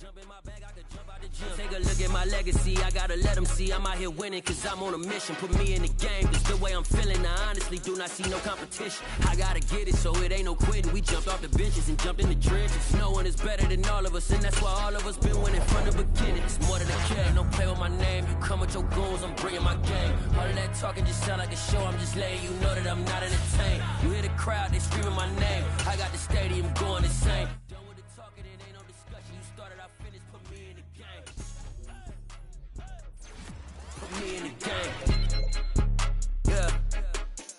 Take a look at my legacy, I gotta let them see I'm out here winning cause I'm on a mission. Put me in the game, it's the way I'm feeling. I honestly do not see no competition. I gotta get it so it ain't no quitting. We jumped off the benches and jumped in the trenches. No one is better than all of us, and that's why all of us been winning from the beginning. It's more than a kid, don't play with my name. You come with your goons, I'm bringing my game. All of that talking just sound like a show, I'm just letting you know that I'm not entertained. You hear the crowd, they screaming my name. I got the stadium going insane. Done with the talking, it ain't no discussion. You started, I finished, put me in the game. Put me in the game. Yeah.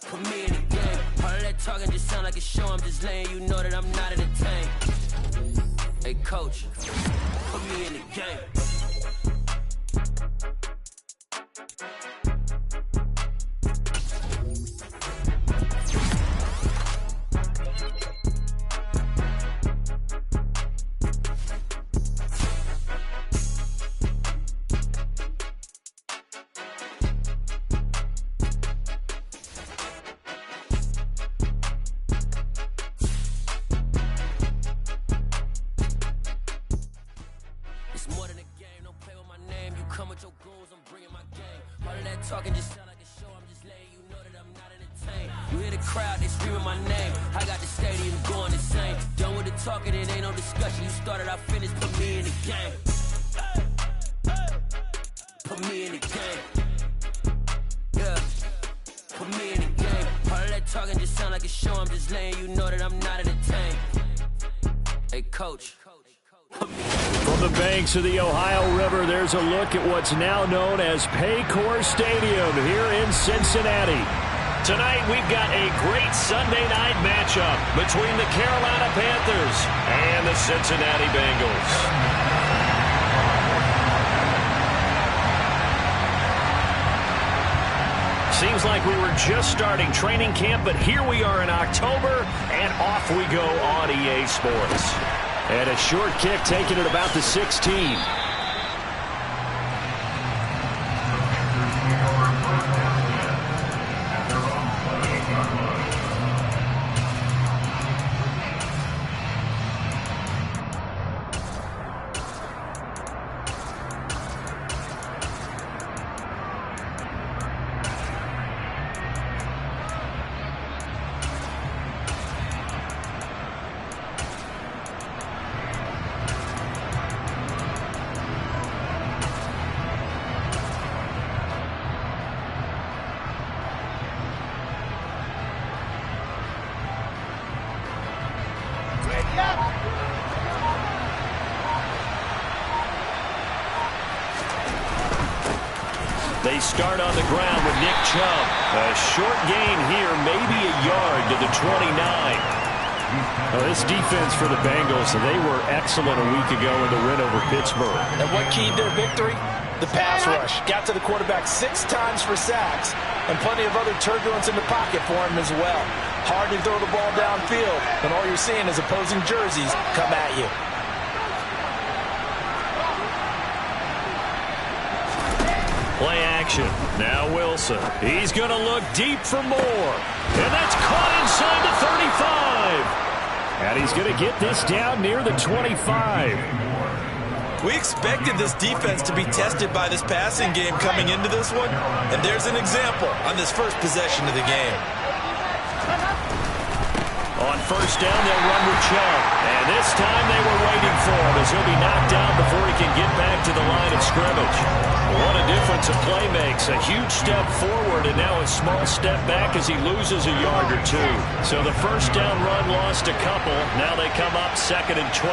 Put me in the game. All of that talking just sound like a show. I'm just letting you know that I'm not entertained. Hey, coach, put me in the game. Talking just sound like a show. I'm just letting you know that I'm not entertained. You hear the crowd, they screaming my name. I got the stadium going insane. Done with the talking, it ain't no discussion. You started, I finished, put me in the game. Put me in the game. Yeah. Put me in the game. All of that talking just sound like a show. I'm just letting you know that I'm not entertained. Hey, coach. From the banks of the Ohio River, there's a look at what's now known as Paycor Stadium here in Cincinnati. Tonight, we've got a great Sunday night matchup between the Carolina Panthers and the Cincinnati Bengals. Seems like we were just starting training camp, but here we are in October, and off we go on EA Sports. And a short kick taken at about the 16. They start on the ground with Nick Chubb. A short gain here, maybe a yard to the 29. Well, this defense for the Bengals, they were excellent a week ago in the win over Pittsburgh. And what keyed their victory? The pass rush. Got to the quarterback 6 times for sacks, and plenty of other turbulence in the pocket for him as well. Hard to throw the ball downfield, and all you're seeing is opposing jerseys come at you. Play action. Now Wilson. He's going to look deep for more. And that's caught inside the 35. And he's going to get this down near the 25. We expected this defense to be tested by this passing game coming into this one. And there's an example on this first possession of the game. On first down, they'll run with Chubb. And this time they were waiting for him as he'll be knocked down before he can get back to the line of scrimmage. What a difference a play makes. A huge step forward and now a small step back as he loses a yard or two. So the first down run lost a couple. Now they come up 2nd and 12.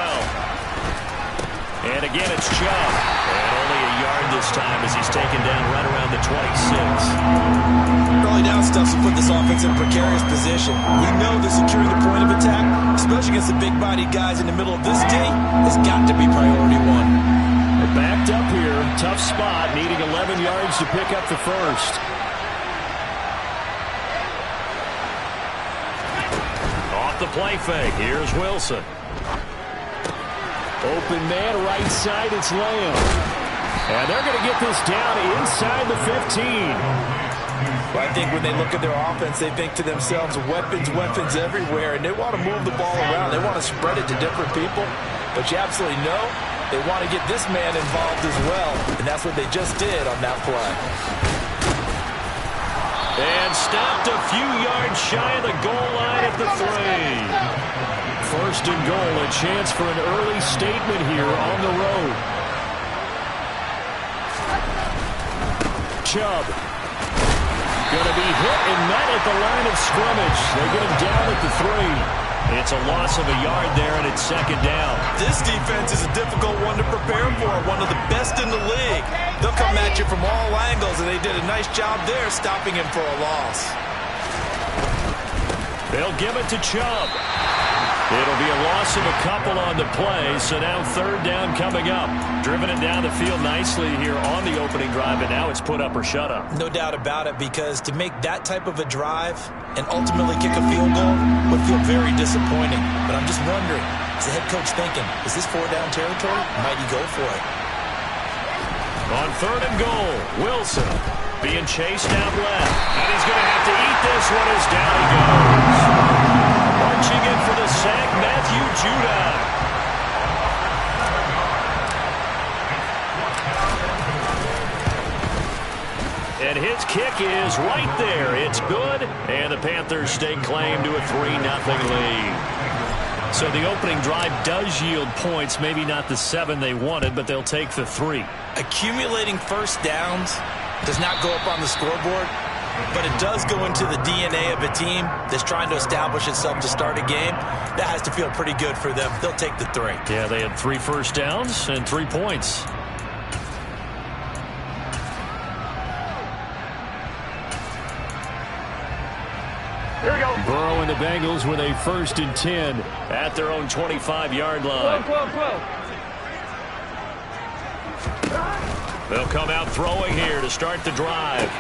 And again, it's Chubb. And only a yard this time as he's taken down right around the 26. Early down stuff to put this offense in a precarious position. We know that securing the point of attack, especially against the big-bodied guys in the middle of this day, has got to be priority one. We're backed up here. Tough spot, needing 11 yards to pick up the first. Off the play fake. Here's Wilson. Open man, right side, it's Lamb. And they're going to get this down inside the 15. Well, I think when they look at their offense, they think to themselves, weapons, weapons everywhere, and they want to move the ball around. They want to spread it to different people. But you absolutely know They want to get this man involved as well, and that's what they just did on that play. And stopped a few yards shy of the goal line at the 3. First and goal, a chance for an early statement here on the road. Chubb. Going to be hit and met at the line of scrimmage. They get him down at the 3. It's a loss of a yard there, and it's second down. This defense is a difficult one to prepare for, one of the best in the league. They'll come at you from all angles, and they did a nice job there stopping him for a loss. They'll give it to Chubb. It'll be a loss of a couple on the play, so now third down coming up. Driven it down the field nicely here on the opening drive, and now it's put up or shut up. No doubt about it, because to make that type of a drive and ultimately kick a field goal would feel very disappointing. But I'm just wondering, is the head coach thinking, is this 4-down territory? Might he go for it? On third and goal, Wilson being chased out left. And he's going to have to eat this one as down he goes. Marching in for the sack, Matthew Judah. And his kick is right there. It's good. And the Panthers stake claim to a 3-0 lead. So the opening drive does yield points. Maybe not the 7 they wanted, but they'll take the 3. Accumulating first downs does not go up on the scoreboard, but it does go into the DNA of a team that's trying to establish itself to start a game. That has to feel pretty good for them. They'll take the 3. Yeah, they had 3 first downs and 3 points. Here we go. Burrow and the Bengals with a 1st and 10 at their own 25-yard line. They'll come out throwing here to start the drive.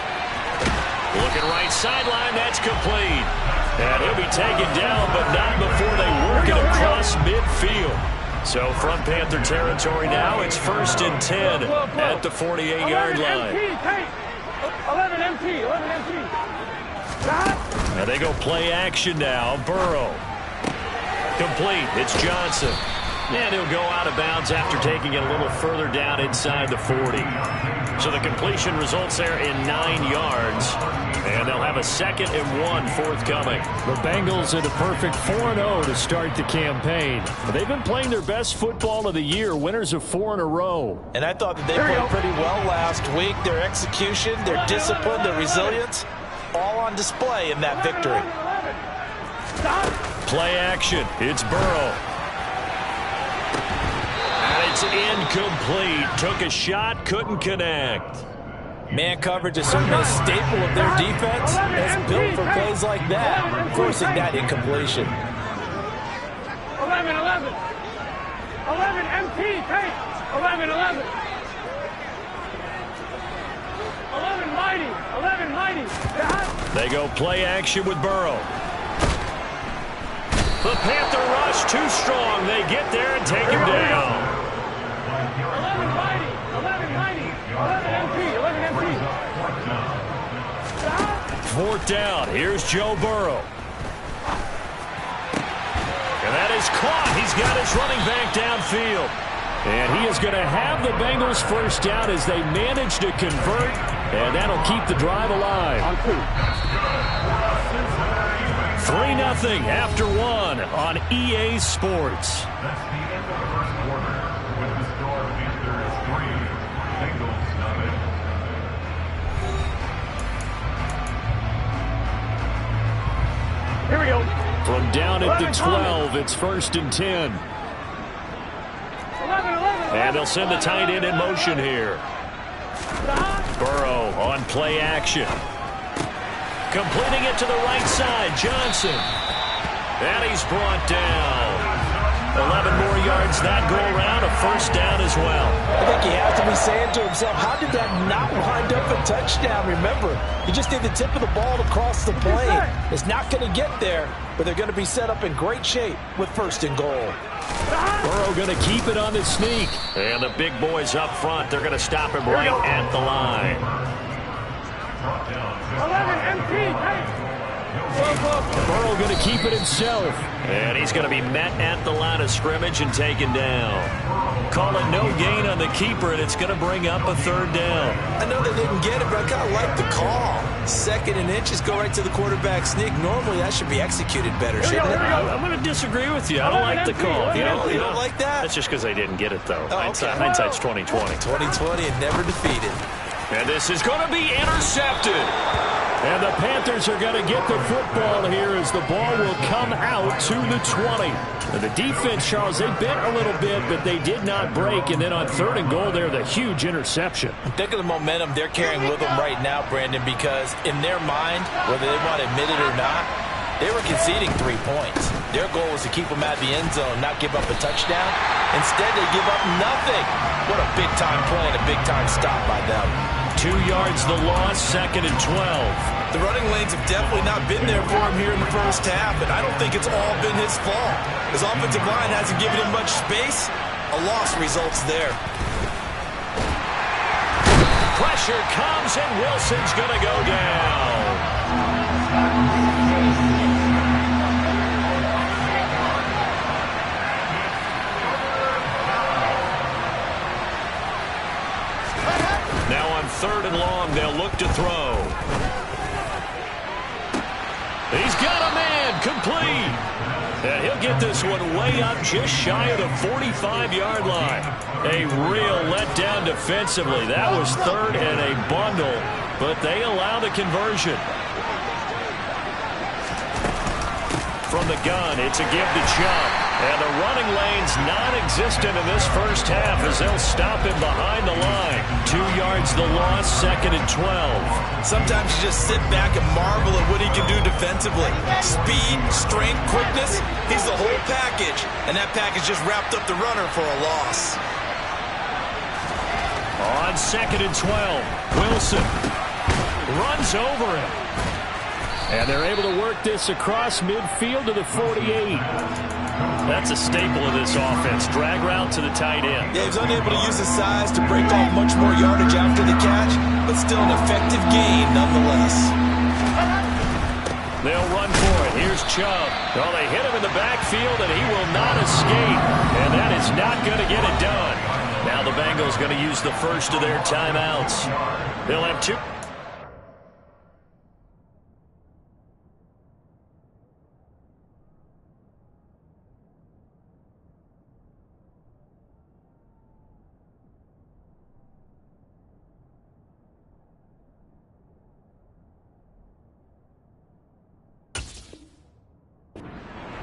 Looking right sideline, that's complete. And he'll be taken down, but not before they work it across midfield. So from Panther territory now, it's 1st and 10 at the 48-yard line. 11 MT. And they go play action now. Burrow. Complete. It's Johnson. And he'll go out of bounds after taking it a little further down inside the 40. So the completion results there in 9 yards. And they'll have a 2nd and 1 forthcoming. The Bengals are the perfect 4-0 to start the campaign. They've been playing their best football of the year, winners of 4 in a row. And I thought that they played pretty well last week. Their execution, their discipline, their resilience, all on display in that victory. Play action. It's Burrow. And it's incomplete. Took a shot, couldn't connect. Man coverage is certainly a staple of their defense. It's built for plays like that, forcing that incompletion. 11 MT, take 11. 11 mighty. They go play action with Burrow. The Panther rush too strong. They get there and take him down. 11 mighty. 11 MT. 4th down. Here's Joe Burrow. And that is caught. He's got his running back downfield. And he is going to have the Bengals 1st down as they manage to convert. And that'll keep the drive alive. 3-0 after 1 on EA Sports. Here we go. From down at the 12, it's 1st and 10. 11. And they'll send the tight end in motion here. Burrow on play action. Completing it to the right side, Johnson. And he's brought down. 11 more yards that go around, a 1st down as well. I think he has to be saying to himself, how did that not wind up a touchdown? Remember, he just did the tip of the ball to cross the plane. It's not going to get there, but they're going to be set up in great shape with 1st and goal. Burrow going to keep it on the sneak. And the big boys up front, they're going to stop him right at the line. 11 MT, Burrow going to keep it himself. And he's going to be met at the line of scrimmage and taken down. Call it no gain on the keeper, and it's going to bring up a third down. I know they didn't get it, but I kind of like the call. 2nd and inches, go right to the quarterback sneak. Normally, that should be executed better, shouldn't it? I'm going to disagree with you. I don't like the call. You don't like that? That's just because they didn't get it, though. Oh, okay. Hindsight's 2020. 2020 and never defeated. And this is going to be intercepted. And the Panthers are going to get the football here as the ball will come out to the 20. And the defense, Charles, they bent a little bit, but they did not break. And then on 3rd and goal there, the huge interception. Think of the momentum they're carrying with them right now, Brandon, because in their mind, whether they want to admit it or not, they were conceding 3 points. Their goal was to keep them out of the end zone, not give up a touchdown. Instead, they give up nothing. What a big-time play and a big-time stop by them. 2 yards the loss, 2nd and 12. The running lanes have definitely not been there for him here in the first half, and I don't think it's all been his fault. His offensive line hasn't given him much space. A loss results there. Pressure comes, and Wilson's going to go down. Now on 3rd and long, they'll look to throw. He's got a man, complete. And he'll get this one way up just shy of the 45-yard line. A real letdown defensively. That was 3rd and a bundle, but they allow the conversion. From the gun, it's a give to Chubb. And the running lane's non-existent in this first half as they'll stop him behind the line. 2 yards the loss, 2nd and 12. Sometimes you just sit back and marvel at what he can do defensively. Speed, strength, quickness, he's the whole package. And that package just wrapped up the runner for a loss. On 2nd and 12, Wilson runs over him. And they're able to work this across midfield to the 48. That's a staple of this offense. Drag route to the tight end. Yeah, he's unable to use his size to break off much more yardage after the catch, but still an effective gain nonetheless. They'll run for it. Here's Chubb. Well, they hit him in the backfield, and he will not escape. And that is not going to get it done. Now the Bengals going to use the first of their timeouts. They'll have 2.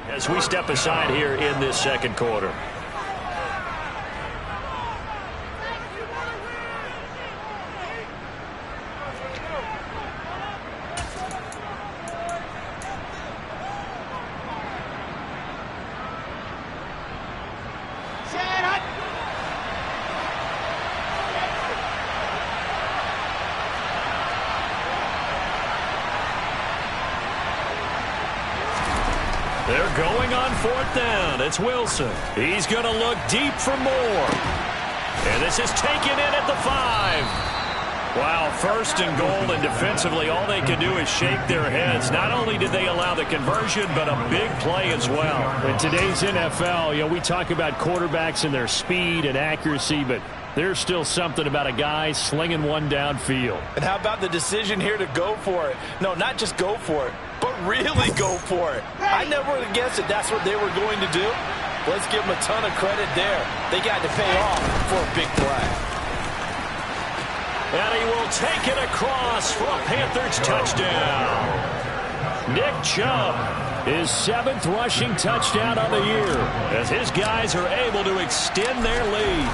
As we step aside here in this second quarter. They're going on 4th down. It's Wilson. He's going to look deep for more. And this is taken in at the 5. Wow, 1st and goal, and defensively all they can do is shake their heads. Not only did they allow the conversion, but a big play as well. In today's NFL, we talk about quarterbacks and their speed and accuracy, but there's still something about a guy slinging one downfield. And how about the decision here to go for it? No, not just go for it, but really go for it. I never would have guessed that that's what they were going to do. Let's give them a ton of credit there. They got to pay off for a big play. And he will take it across for a Panthers touchdown. Nick Chubb, his 7th rushing touchdown of the year, as his guys are able to extend their lead.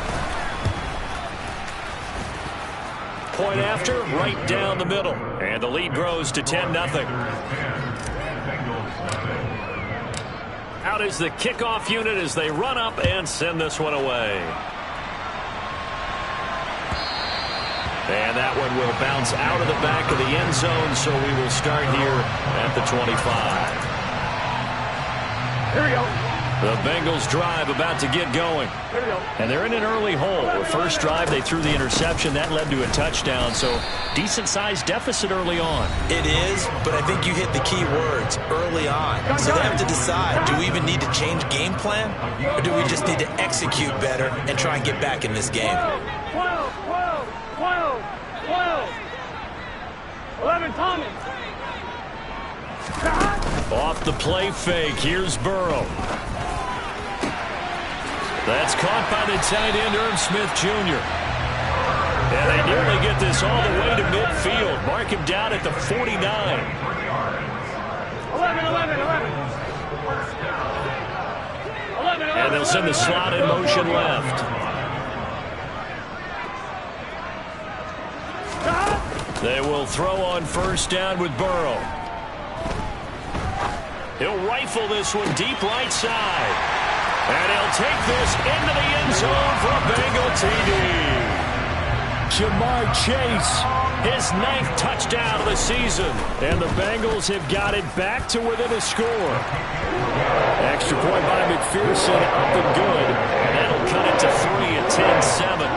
Point after, right down the middle. And the lead grows to 10-0. Out is the kickoff unit as they run up and send this one away. And that one will bounce out of the back of the end zone, so we will start here at the 25. Here we go. The Bengals drive about to get going. And they're in an early hole. The first drive, they threw the interception. That led to a touchdown. So decent-sized deficit early on. It is, but I think you hit the key words, early on. So they have to decide, do we even need to change game plan? Or do we just need to execute better and try and get back in this game? 12, 11, Tommy. Off the play fake, here's Burrow. That's caught by the tight end, Irv Smith Jr. And they nearly get this all the way to midfield. Mark him down at the 49. 11. And they'll send the slot in motion left. They will throw on first down with Burrow. He'll rifle this one deep right side. And he'll take this into the end zone for a Bengal TD. Jamar Chase, his 9th touchdown of the season. And the Bengals have got it back to within a score. Extra point by McPherson, up and good. And that'll cut it to 3 at 10-7.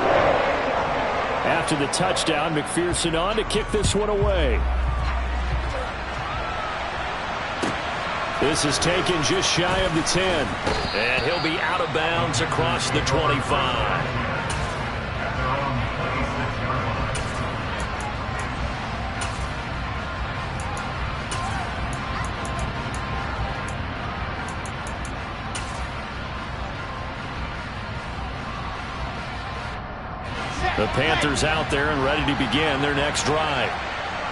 After the touchdown, McPherson on to kick this one away. This is taken just shy of the 10. And he'll be out of bounds across the 25. The Panthers out there and ready to begin their next drive.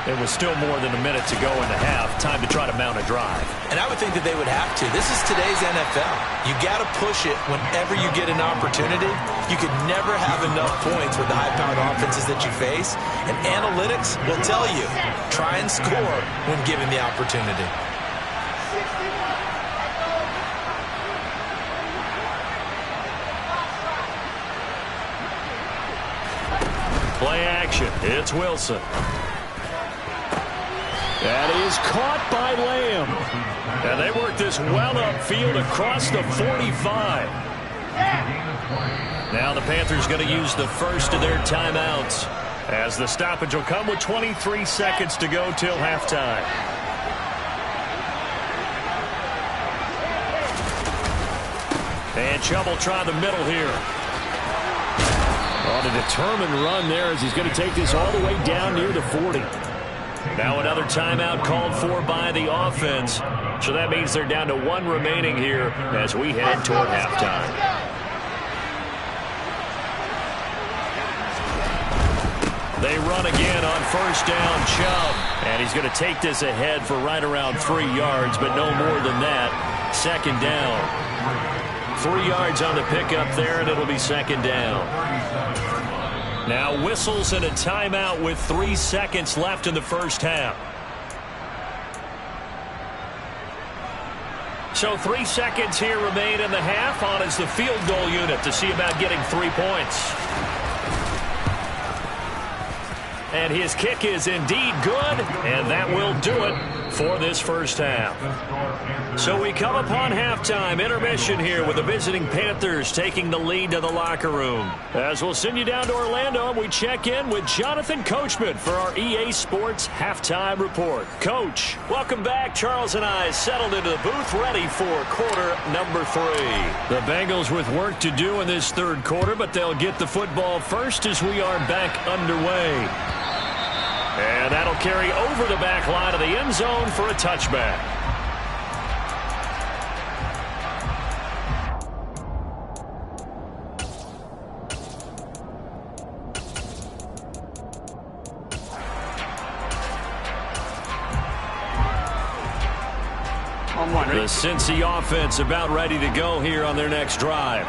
It was still more than a minute to go in the half. Time to try to mount a drive. And I would think that they would have to. This is today's NFL. You got to push it whenever you get an opportunity. You could never have enough points with the high-powered offenses that you face. And analytics will tell you, try and score when given the opportunity. Play action. It's Wilson. That is caught by Lamb. And they work this well upfield across the 45. Now the Panthers going to use the first of their timeouts, as the stoppage will come with 23 seconds to go till halftime. And Chubb will try the middle here. On a determined run there, as he's going to take this all the way down near the 40. Now another timeout called for by the offense. So that means they're down to 1 remaining here as we head toward halftime. They run again on first down, Chubb. And he's going to take this ahead for right around 3 yards, but no more than that. Second down. 3 yards on the pickup there, and it'll be second down. Now whistles and a timeout with 3 seconds left in the first half. So 3 seconds here remain in the half. On is the field goal unit to see about getting 3 points. And his kick is indeed good, and that will do it for this first half. So we come upon halftime intermission here with the visiting Panthers taking the lead to the locker room. As we'll send you down to Orlando, we check in with Jonathan Coachman for our EA Sports Halftime Report. Coach, welcome back. Charles and I settled into the booth ready for quarter number 3. The Bengals with work to do in this third quarter, but they'll get the football first as we are back underway. And that'll carry over the back line of the end zone for a touchback. The Cincy offense about ready to go here on their next drive.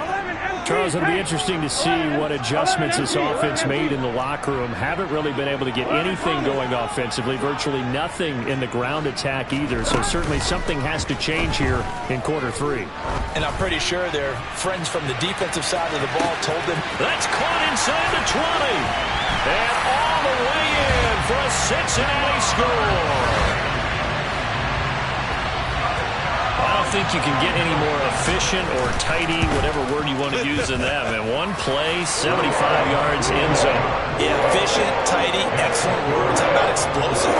Charles, it'll be interesting to see what adjustments this offense made in the locker room. Haven't really been able to get anything going offensively, virtually nothing in the ground attack either. So certainly something has to change here in quarter 3. And I'm pretty sure their friends from the defensive side of the ball told them. That's caught inside the 20. And all the way in for a Cincinnati score. A think you can get any more efficient or tidy, whatever word you want to use in that. Man, one play, 75 yards, end zone. Yeah, efficient, tidy, excellent words. How about explosive?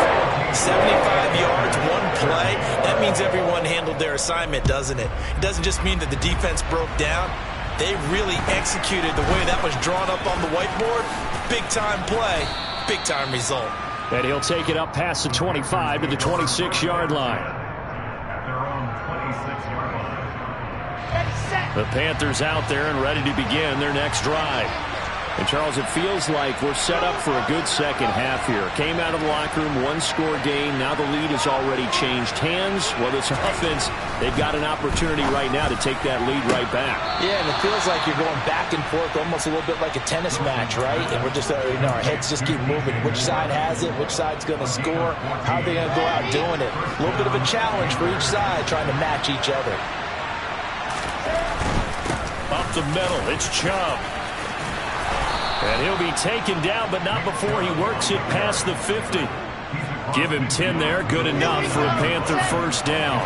75 yards, one play. That means everyone handled their assignment, doesn't it? It doesn't just mean that the defense broke down. They really executed the way that was drawn up on the whiteboard. Big-time play, big-time result. And he'll take it up past the 25 to the 26-yard line. The Panthers out there and ready to begin their next drive. And, Charles, it feels like we're set up for a good second half here. Came out of the locker room, one-score game. Now the lead has already changed hands. Well, this offense, they've got an opportunity right now to take that lead right back. Yeah, and it feels like you're going back and forth almost a little bit like a tennis match, right? And we're just, our heads just keep moving. Which side has it? Which side's going to score? How are they going to go out doing it? A little bit of a challenge for each side trying to match each other. Up the middle, it's Chubb. And he'll be taken down, but not before he works it past the 50. Give him 10 there, good enough for a Panther first down.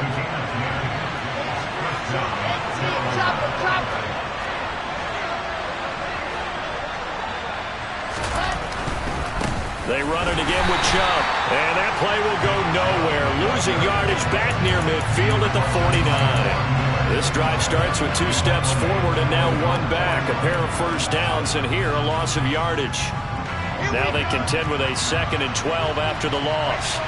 They run it again with Chubb. And that play will go nowhere. Losing yardage back near midfield at the 49. This drive starts with 2 steps forward and now 1 back. A pair of first downs, and here a loss of yardage. Now they contend with a 2nd and 12 after the loss.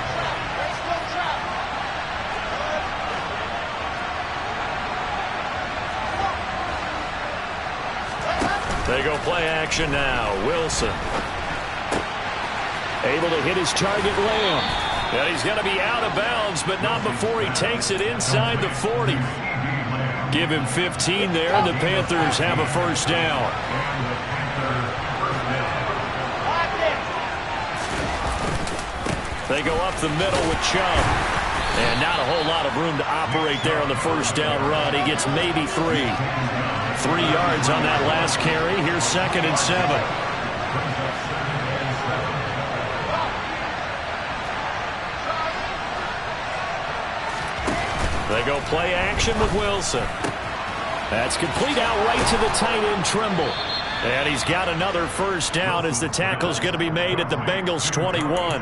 They go play action now. Wilson. Able to hit his target, Lamb. And he's going to be out of bounds, but not before he takes it inside the 40. Give him 15 there, and the Panthers have a first down. They go up the middle with Chubb. And not a whole lot of room to operate there on the first down run. He gets maybe 3. 3 yards on that last carry. Here's 2nd and 7. They go play action with Wilson. That's complete out right to the tight end, Trimble. And he's got another first down as the tackle's going to be made at the Bengals 21.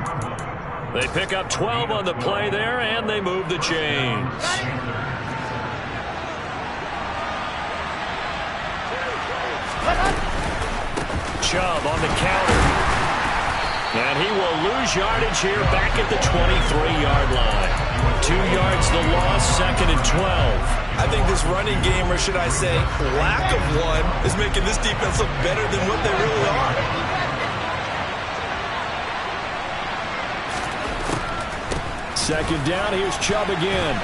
They pick up 12 on the play there, and they move the chains. Chubb on the counter. And he will lose yardage here back at the 23-yard line. 2 yards the loss, 2nd and 12. I think this running game, or should I say lack of one, is making this defense look better than what they really are. Second down, here's Chubb again.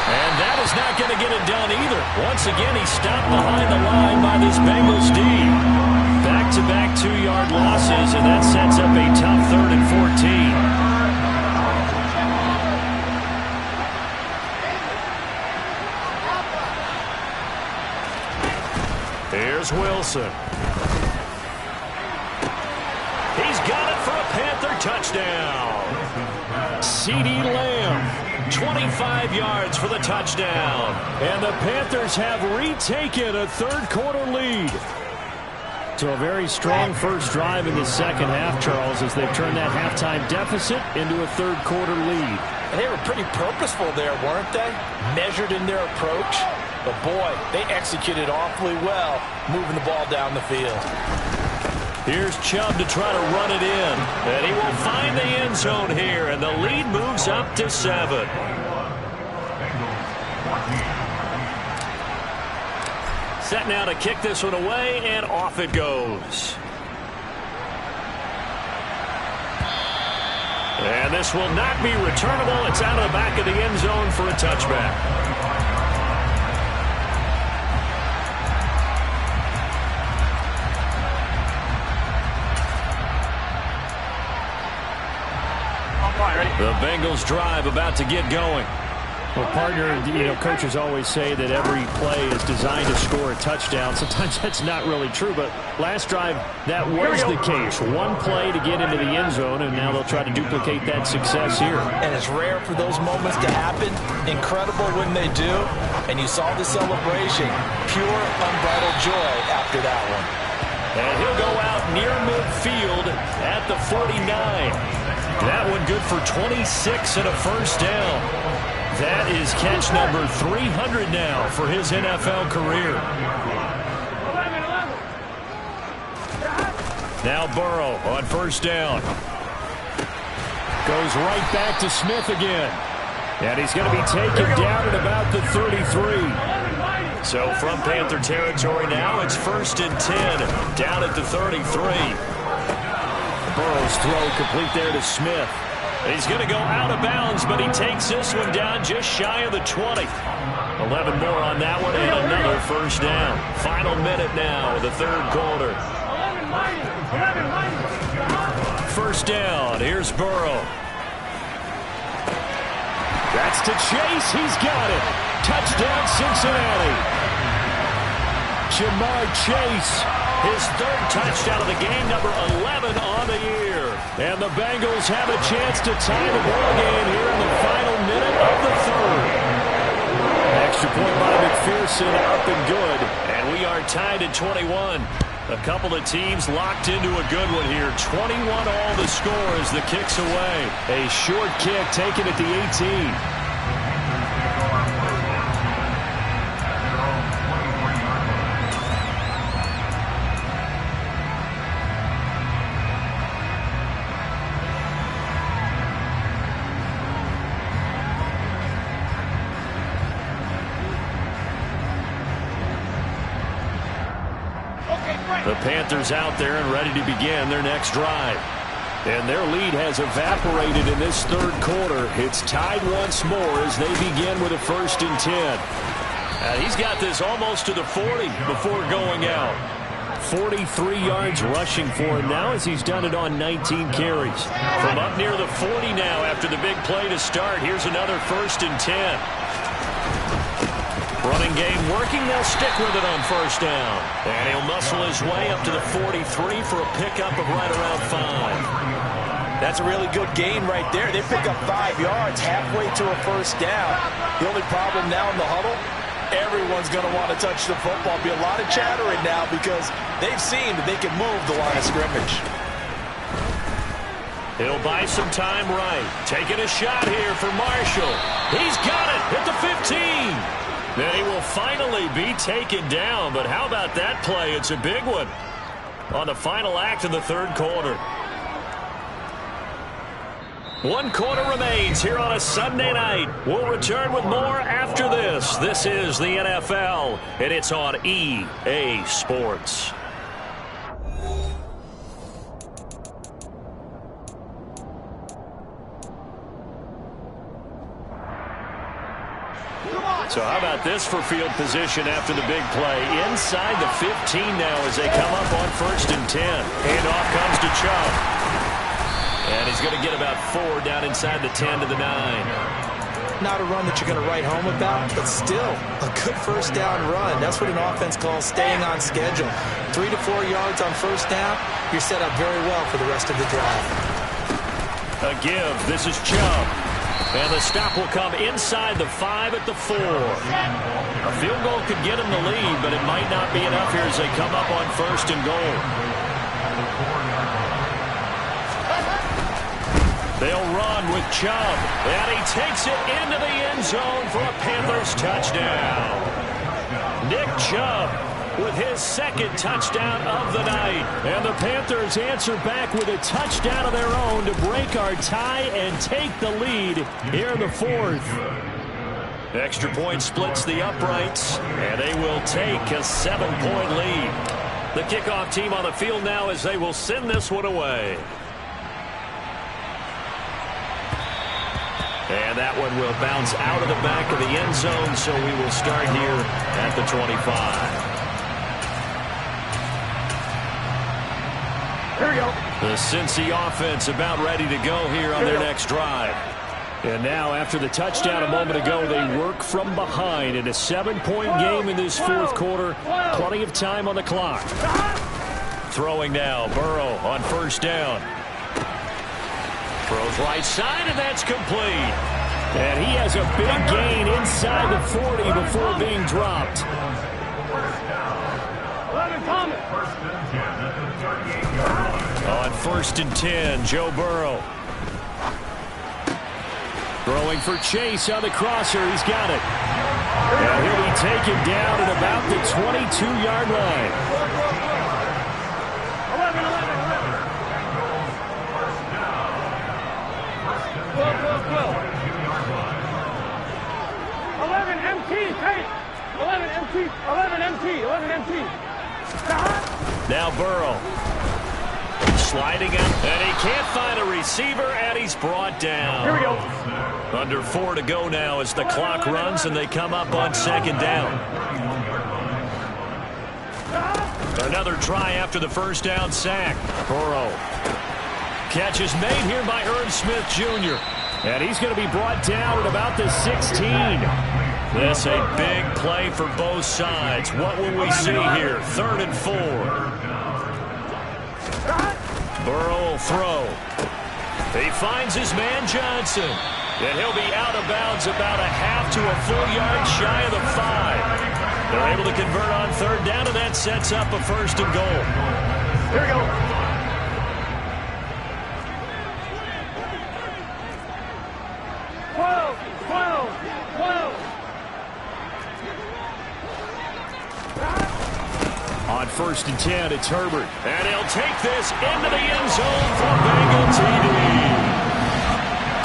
And that is not going to get it done either. Once again, he's stopped behind the line by this Bengals D. Back-to-back 2-yard losses, and that sets up a tough 3rd and 14. Here's Wilson. He's got it for a Panther touchdown. CeeDee Lamb, 25 yards for the touchdown. And the Panthers have retaken a third-quarter lead. So a very strong first drive in the second half, Charles, as they've turned that halftime deficit into a third-quarter lead. And they were pretty purposeful there, weren't they? Measured in their approach. But, boy, they executed awfully well moving the ball down the field. Here's Chubb to try to run it in. And he will find the end zone here, and the lead moves up to 7. Set now to kick this one away, and off it goes. And this will not be returnable. It's out of the back of the end zone for a touchback. The Bengals drive about to get going. Well, partner, coaches always say that every play is designed to score a touchdown. Sometimes that's not really true, but last drive, that was the case. One play to get into the end zone, and now they'll try to duplicate that success here. And it's rare for those moments to happen. Incredible when they do. And you saw the celebration. Pure, unbridled joy after that one. And he'll go out near midfield at the 49. That one good for 26 and a first down. That is catch number 300 now for his NFL career. Now Burrow on first down. Goes right back to Smith again. And he's going to be taken down at about the 33. So from Panther territory now, it's 1st and 10 down at the 33. Burrow's throw complete there to Smith. He's going to go out of bounds, but he takes this one down just shy of the 20. 11 more on that one, and another first down. Final minute now of the third quarter. First down. Here's Burrow. That's to Chase. He's got it. Touchdown, Cincinnati. Jamar Chase, his third touchdown of the game, number 11 on the year. And the Bengals have a chance to tie the ball game here in the final minute of the third. Extra point by McPherson, up and good. And we are tied at 21. A couple of teams locked into a good one here. 21 all the score as the kick's away. A short kick taken at the 18. The Panthers out there and ready to begin their next drive. And their lead has evaporated in this third quarter. It's tied once more as they begin with a 1st and 10. He's got this almost to the 40 before going out. 43 yards rushing for him now as he's done it on 19 carries. From up near the 40 now after the big play to start. Here's another 1st and 10. Running game working. They'll stick with it on first down. And he'll muscle his way up to the 43 for a pickup of right around 5. That's a really good gain right there. They pick up 5 yards halfway to a first down. The only problem now in the huddle, everyone's going to want to touch the football. Be a lot of chattering now because they've seen that they can move the line of scrimmage. He'll buy some time right. Taking a shot here for Marshall. He's got it at the 15. Then he will finally be taken down. But how about that play? It's a big one on the final act of the third quarter. 1 quarter remains here on a Sunday night. We'll return with more after this. This is the NFL, and it's on EA Sports. So how about this for field position after the big play? Inside the 15 now as they come up on 1st and 10. Handoff comes to Chubb. And he's going to get about 4 down inside the 10 to the 9. Not a run that you're going to write home about, but still a good first down run. That's what an offense calls staying on schedule. 3 to 4 yards on first down, you're set up very well for the rest of the drive. A give. This is Chubb. And the stop will come inside the 5 at the 4. A field goal could get him the lead, but it might not be enough here as they come up on 1st and goal. They'll run with Chubb, and he takes it into the end zone for a Panthers touchdown. Nick Chubb with his 2nd touchdown of the night. And the Panthers answer back with a touchdown of their own to break our tie and take the lead here in the 4th. Extra point splits the uprights, and they will take a 7-point lead. The kickoff team on the field now as they will send this one away. And that one will bounce out of the back of the end zone, so we will start here at the 25. Here we go. The Cincy offense about ready to go here on their next drive. And now, after the touchdown a moment ago, they work from behind in a 7-point game in this fourth quarter. Plenty of time on the clock. Throwing now, Burrow on first down. Throws right side, and that's complete. And he has a big gain inside the 40 before being dropped. 11 Thomas. On first and 10, Joe Burrow. Throwing for Chase on the crosser. He's got it. And he'll be taken down at about the 22-yard line. 11. 11 MT, Tate. 11 MT. 11 MT. 11 MT. Now Burrow. Sliding out, and he can't find a receiver, and he's brought down. Here we go. Under 4 to go now as the clock runs, and they come up on second down. Another try after the first down sack. Burrow. Catch is made here by Irv Smith Jr. And he's going to be brought down at about the 16. This a big play for both sides. What will we see here? 3rd and 4. Burrow will throw. He finds his man Johnson. And he'll be out of bounds about a half to a full yard shy of the 5. They're able to convert on 3rd down, and that sets up a 1st and goal. Here we go. 12. On 1st and 10, it's Herbert. And he'll take this into the end zone for Bengal TD.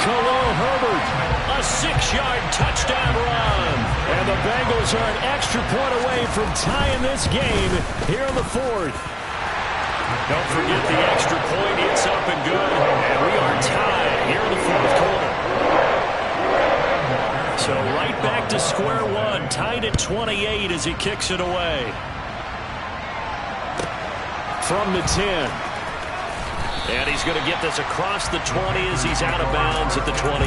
Khalil Herbert, a 6-yard touchdown run. And the Bengals are an extra point away from tying this game here in the 4th. Don't forget the extra point. It's up and good. And we are tied here in the 4th quarter. So right back to square one, tied at 28 as he kicks it away. From the 10. And he's going to get this across the 20 as he's out of bounds at the 23.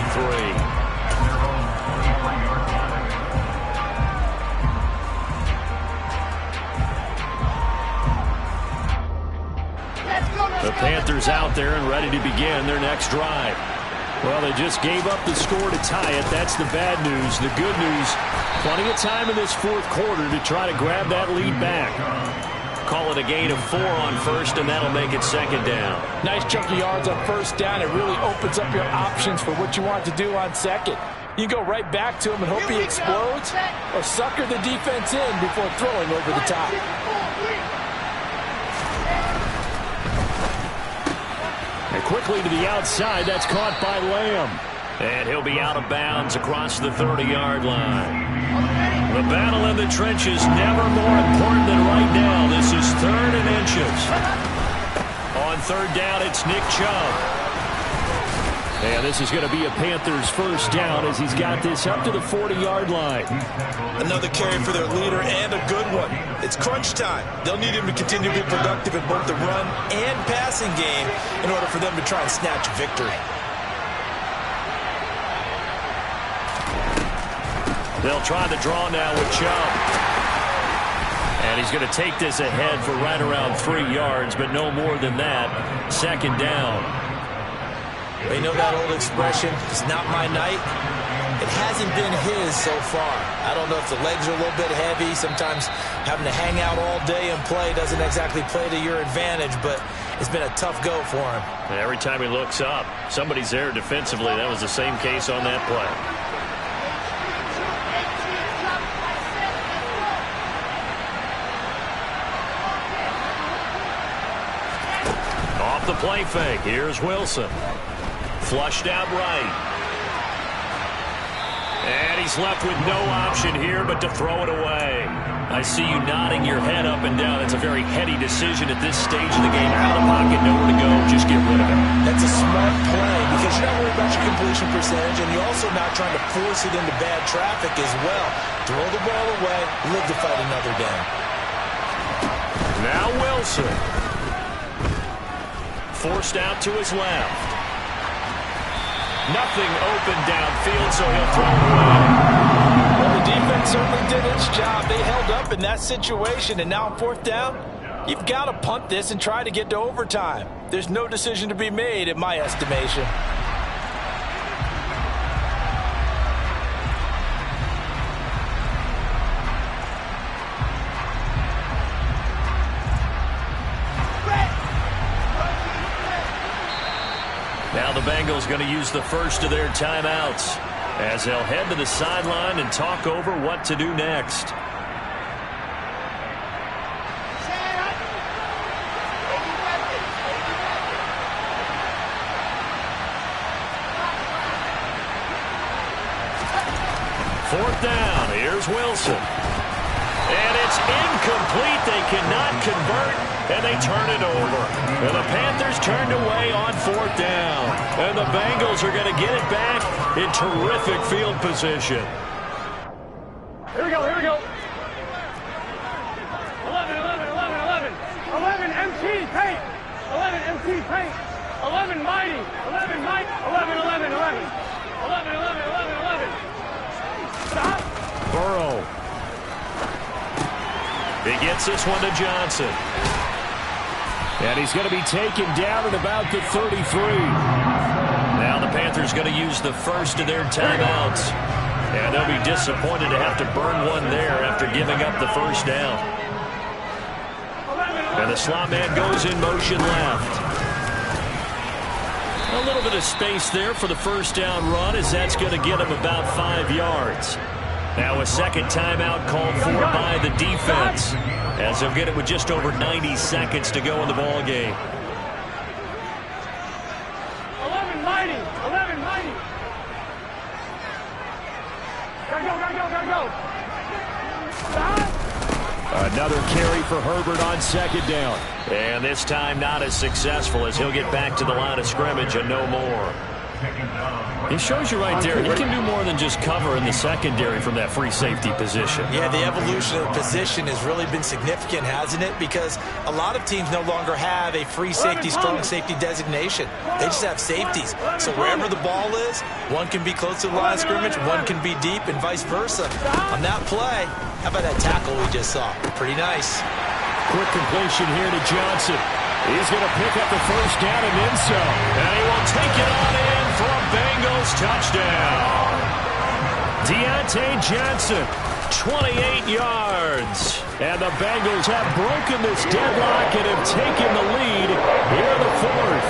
The Panthers out there and ready to begin their next drive. Well, they just gave up the score to tie it. That's the bad news. The good news, plenty of time in this 4th quarter to try to grab that lead back. Call it a gain of 4 on 1st, and that'll make it 2nd down. Nice chunk of yards on 1st down. It really opens up your options for what you want to do on 2nd. You go right back to him and hope he explodes, or sucker the defense in before throwing over the top. And quickly to the outside, that's caught by Lamb. And he'll be out of bounds across the 30-yard line. The battle in the trenches never more important than right now. This is 3rd and inches. On 3rd down, it's Nick Chubb. And this is going to be a Panthers 1st down as he's got this up to the 40-yard line. Another carry for their leader and a good one. It's crunch time. They'll need him to continue to be productive in both the run and passing game in order for them to try and snatch victory. They'll try the draw now with Chubb. And he's going to take this ahead for right around 3 yards, but no more than that. 2nd down. They know that old expression, it's not my night. It hasn't been his so far. I don't know if the legs are a little bit heavy. Sometimes having to hang out all day and play doesn't exactly play to your advantage, but it's been a tough go for him. And every time he looks up, somebody's there defensively. That was the same case on that play. Off the play fake, here's Wilson. Flushed out right. And he's left with no option here but to throw it away. I see you nodding your head up and down. It's a very heady decision at this stage of the game. Out of the pocket, nowhere to go. Just get rid of it. That's a smart play because you're not worried about your completion percentage, and you're also not trying to force it into bad traffic as well. Throw the ball away, live to fight another down. Now Wilson. Forced out to his left. Nothing open downfield, so he'll throw it away. Well, the defense certainly did its job. They held up in that situation, and now on fourth down, you've got to punt this and try to get to overtime. There's no decision to be made, in my estimation. Now the Bengals going to use the first of their timeouts as they'll head to the sideline and talk over what to do next. Fourth down, here's Wilson. And it's incomplete. They cannot convert, and they turn it over. And the Panthers turned away on fourth down. And the Bengals are going to get it back in terrific field position. Here we go, here we go. 11, 11, 11, 11. 11 MT paint. 11 MT paint. 11 mighty. 11 mighty. 11, 11, 11. 11, 11, 11, 11. Stop. Burrow. He gets this one to Johnson. And he's going to be taken down at about the 33. Now the Panthers going to use the first of their timeouts. And they'll be disappointed to have to burn one there after giving up the first down. And the slot man goes in motion left. A little bit of space there for the first down run, as that's going to get him about 5 yards. Now a second timeout called for by the defense, as they'll get it with just over 90 seconds to go in the ball game. 11 mighty. 11 mighty. Gotta go, gotta go, gotta go. Stop. Another carry for Herbert on second down. And this time not as successful, as he'll get back to the line of scrimmage and no more. It shows you right there, he can do more than just cover in the secondary from that free safety position. Yeah, the evolution of the position has really been significant, hasn't it? Because a lot of teams no longer have a free safety, strong safety designation. They just have safeties. So wherever the ball is, one can be close to the line of scrimmage, one can be deep, and vice versa. On that play, how about that tackle we just saw? Pretty nice. Quick completion here to Johnson. He's going to pick up the first down and then some. And he will take it on in for a Bengals touchdown. Deontay Johnson, 28 yards. And the Bengals have broken this deadlock and have taken the lead here in the fourth.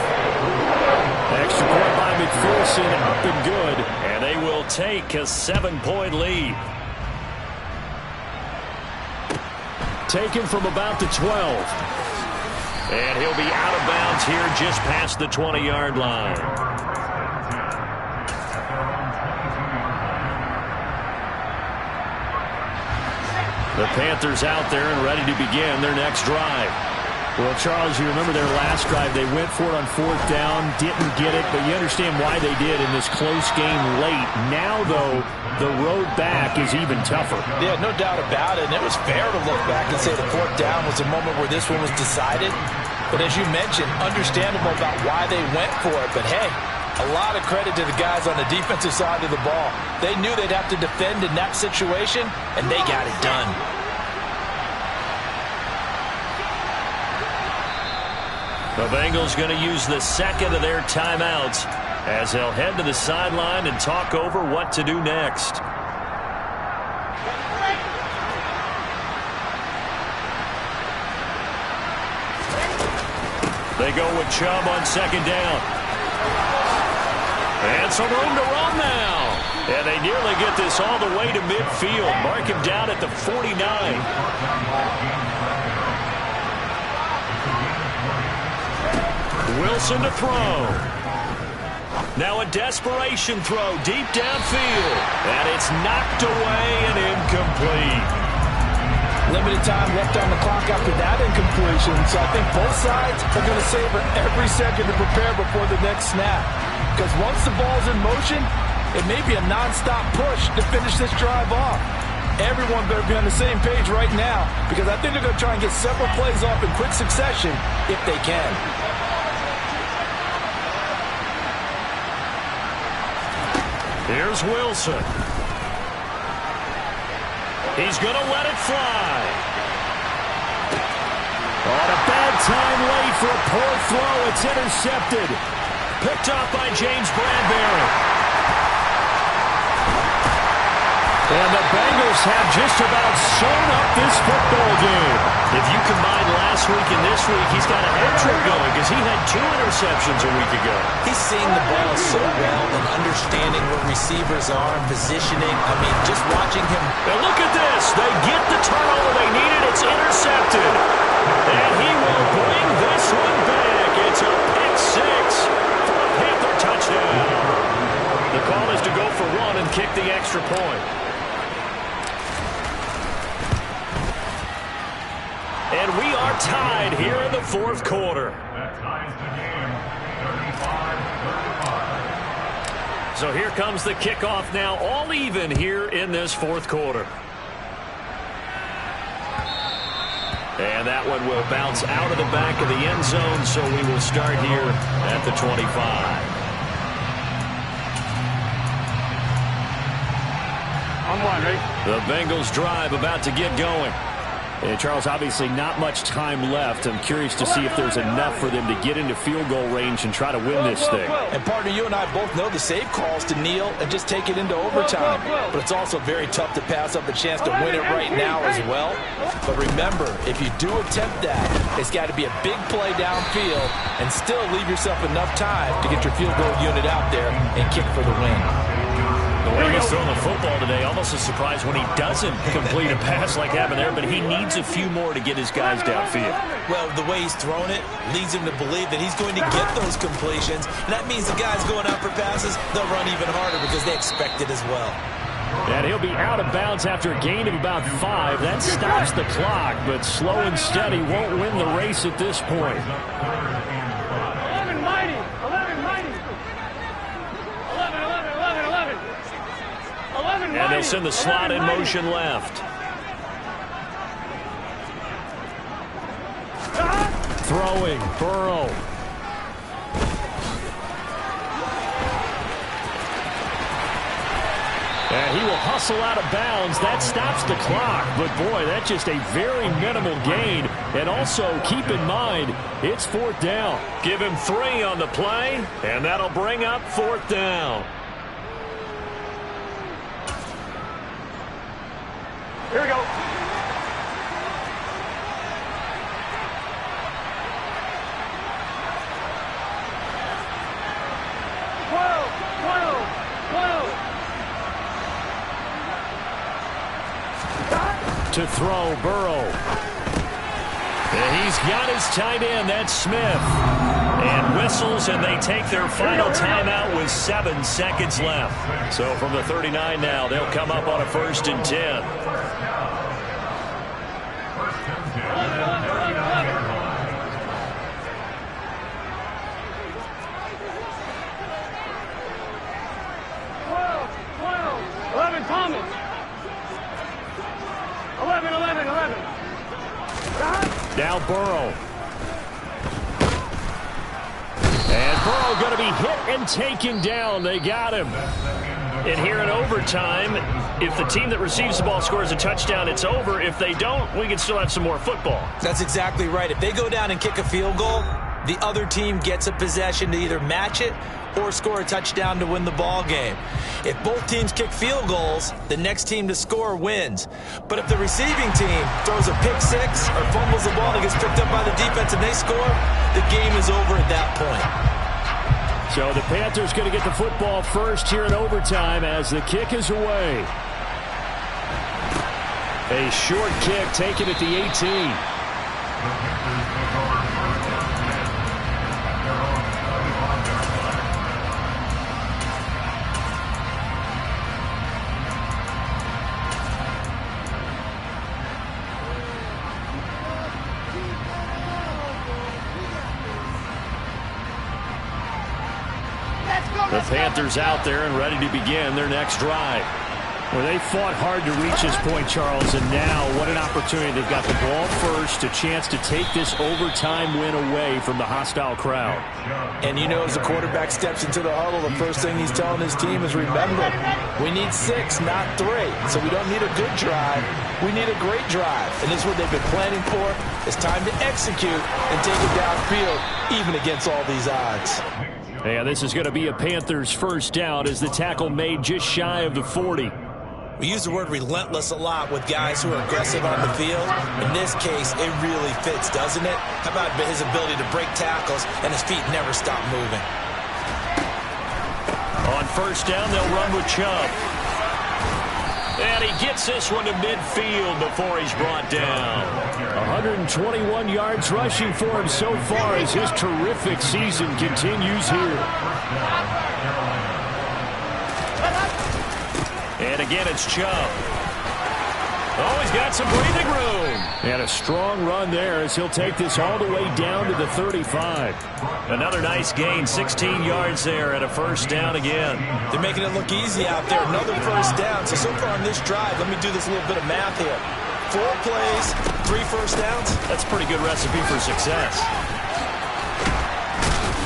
Extra point by McPherson, up and good. And they will take a 7-point lead. Taken from about the 12. And he'll be out of bounds here just past the 20-yard line. The Panthers out there and ready to begin their next drive. Well, Charles, you remember their last drive. They went for it on fourth down, didn't get it, but you understand why they did in this close game late. Now, though, the road back is even tougher. Yeah, no doubt about it. And it was fair to look back and say the fourth down was a moment where this one was decided. But as you mentioned, understandable about why they went for it. But, hey, a lot of credit to the guys on the defensive side of the ball. They knew they'd have to defend in that situation, and they got it done. The Bengals going to use the second of their timeouts as they'll head to the sideline and talk over what to do next. They go with Chubb on second down. And some room to run now. And they nearly get this all the way to midfield. Mark him down at the 49. Wilson to throw. Now a desperation throw deep downfield. And it's knocked away and incomplete. Limited time left on the clock after that incompletion. So I think both sides are going to savor every second to prepare before the next snap. Because once the ball's in motion, it may be a nonstop push to finish this drive off. Everyone better be on the same page right now, because I think they're going to try and get several plays off in quick succession if they can. Here's Wilson. He's going to let it fly. On a bad time late for a poor throw. It's intercepted. Picked off by James Bradbury. And the Bengals have just about sewn up this football game. If you combine last week and this week, he's got a hat trick going because he had 2 interceptions a week ago. He's seeing the ball so well and understanding where receivers are and positioning. I mean, just watching him. And look at this. They get the turnover they needed. It's intercepted. And he will bring this one back. It's a pick 6 for a Panther touchdown. The call is to go for 1 and kick the extra point. And we are tied here in the 4th quarter. So here comes the kickoff now, all even here in this 4th quarter. And that one will bounce out of the back of the end zone, so we will start here at the 25. On 1, ready? The Bengals drive about to get going. And Charles, obviously not much time left. I'm curious to see if there's enough for them to get into field goal range and try to win this thing. And partner, you and I both know the save calls to kneel and just take it into overtime. But it's also very tough to pass up a chance to win it right now as well. But remember, if you do attempt that, it's got to be a big play downfield and still leave yourself enough time to get your field goal unit out there and kick for the win. The way he's throwing the football today, almost a surprise when he doesn't complete a pass like happened there, but he needs a few more to get his guys downfield. Well, the way he's thrown it leads him to believe that he's going to get those completions. And that means the guys going out for passes, they'll run even harder because they expect it as well. And he'll be out of bounds after a gain of about 5. That stops the clock, but slow and steady won't win the race at this point. 11 mighty. 11 mighty. 11, 11, 11, 11. 11 mighty. And they'll send the slot in motion left. Throwing, Burrow. And he will hustle out of bounds. That stops the clock. But, boy, that's just a very minimal gain. And also, keep in mind, it's 4th down. Give him 3 on the play, and that'll bring up 4th down. Here we go. To throw, Burrow. And he's got his tight end, that's Smith. And whistles, and they take their final timeout with 7 seconds left. So from the 39 now, they'll come up on a 1st and 10. Thomas. 11, 11, 11. Now Burrow. And Burrow going to be hit and taken down. They got him. And here in overtime, if the team that receives the ball scores a touchdown, it's over. If they don't, we can still have some more football. That's exactly right. If they go down and kick a field goal, the other team gets a possession to either match it or score a touchdown to win the ball game. If both teams kick field goals, the next team to score wins. But if the receiving team throws a pick six or fumbles the ball and it gets picked up by the defense and they score, the game is over at that point. So the Panthers going to get the football first here in overtime as the kick is away. A short kick taken at the 18. The Panthers out there and ready to begin their next drive. Well, they fought hard to reach this point, Charles, and now what an opportunity. They've got the ball first, a chance to take this overtime win away from the hostile crowd. And you know, as the quarterback steps into the huddle, the first thing he's telling his team is, remember, we need 6, not 3. So we don't need a good drive. We need a great drive. And this is what they've been planning for. It's time to execute and take it downfield, even against all these odds. Yeah, this is going to be a Panthers first down as the tackle made just shy of the 40. We use the word relentless a lot with guys who are aggressive on the field. In this case, it really fits, doesn't it? How about his ability to break tackles and his feet never stop moving? On first down, they'll run with Chubb. And he gets this one to midfield before he's brought down. 121 yards rushing for him so far as his terrific season continues here. And again, it's Chubb. Oh, he's got some breathing room. And a strong run there as he'll take this all the way down to the 35. Another nice gain, 16 yards there and a first down again. They're making it look easy out there. Another first down. So far on this drive, let me do this little bit of math here. 4 plays, 3 first downs. That's a pretty good recipe for success.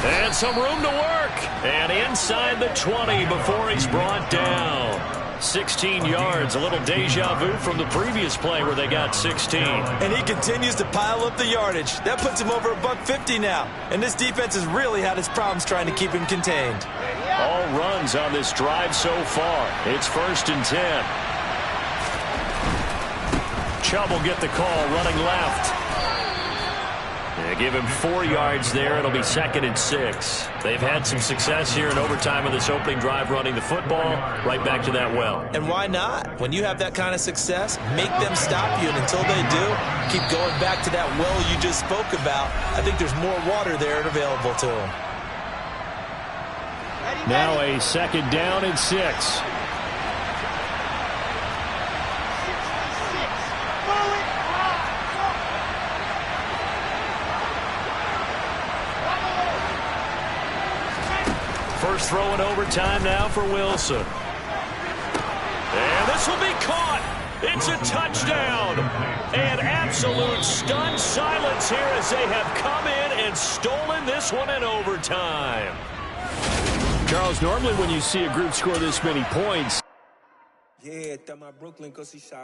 And some room to work. And inside the 20 before he's brought down. 16 yards, a little deja vu from the previous play where they got 16. And he continues to pile up the yardage. That puts him over $150 now. And this defense has really had its problems trying to keep him contained. All runs on this drive so far. It's 1st and 10. Chubb will get the call, running left. They give him 4 yards there. It'll be 2nd and 6. They've had some success here in overtime of this opening drive running the football. Right back to that well. And why not? When you have that kind of success, make them stop you. And until they do, keep going back to that well you just spoke about. I think there's more water there and available to them. Now a 2nd down and 6. First throw in overtime now for Wilson. And this will be caught. It's a touchdown. And absolute stunned silence here as they have come in and stolen this one in overtime. Charles, normally when you see a group score this many points, yeah, my Brooklyn, 'cause he shot